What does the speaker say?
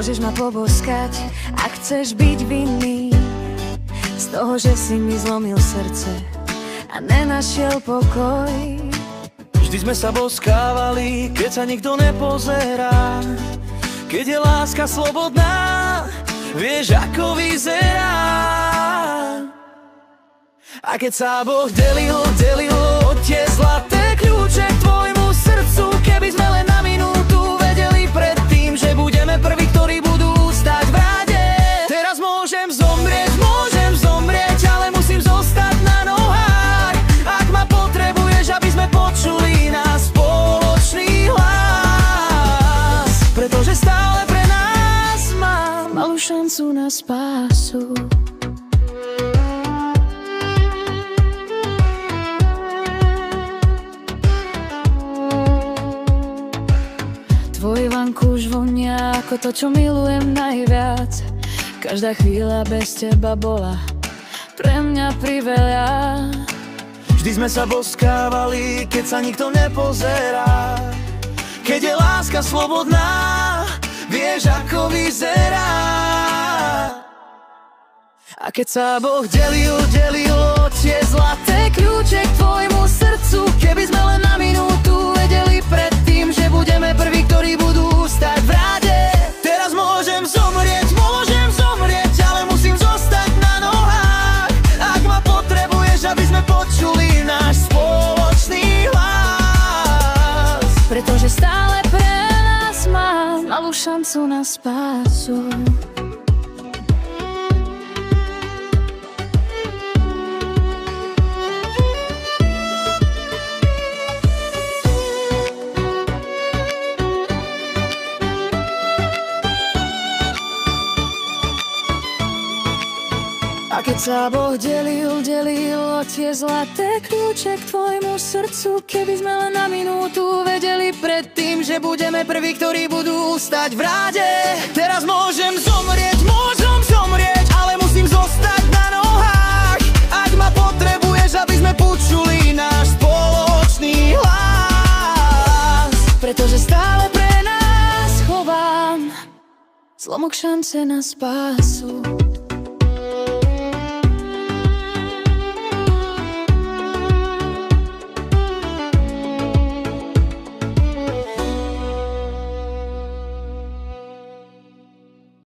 Môžeš ma poboskať, ak chceš byť vinný z toho, že si mi zlomil srdce a nenašiel pokoj. Vždy sme sa boskávali, keď sa nikto nepozerá. Keď je láska slobodná, vieš ako vyzerá. A keď sa Boh delil o tie zlaté kľúče k tvojmu srdcu, keby sme len na minútu vedeli predtým, že budeme prví, ktorí budú stáť v rade. Teraz môžem zomrieť, ale musím zostať na nohách. Ak ma potrebuješ, aby sme počuli náš spoločný hlas, pretože stále pre nás mám malú šancu na spásu. Tvoj vankúš vonia ako to, čo milujem najviac. Každá chvíľa bez teba bola pre mňa priveľa. Vždy sme sa boskávali, keď sa nikto nepozerá. Keď je láska slobodná, vieš ako vyzerá. A keď sa Boh delil o tie zlaté kľúče k tvojmu srdcu, keby sme len na minútu vedeli predtým, že budeme prví, ktorí budú stať v rade. Teraz môžem zomrieť, ale musím zostať na nohách. Ak ma potrebuješ, aby sme počuli náš spoločný hlas, pretože stále pre nás mám malú šancu na spásu. A keď sa Boh delil o tie zlaté kľúče k tvojmu srdcu, keby sme len na minútu vedeli predtým, že budeme prví, ktorí budú stať v ráde. Teraz môžem zomrieť, ale musím zostať na nohách. Ak ma potrebuješ, aby sme počuli náš spoločný hlas, pretože stále pre nás chovám zlomok šance na spásu.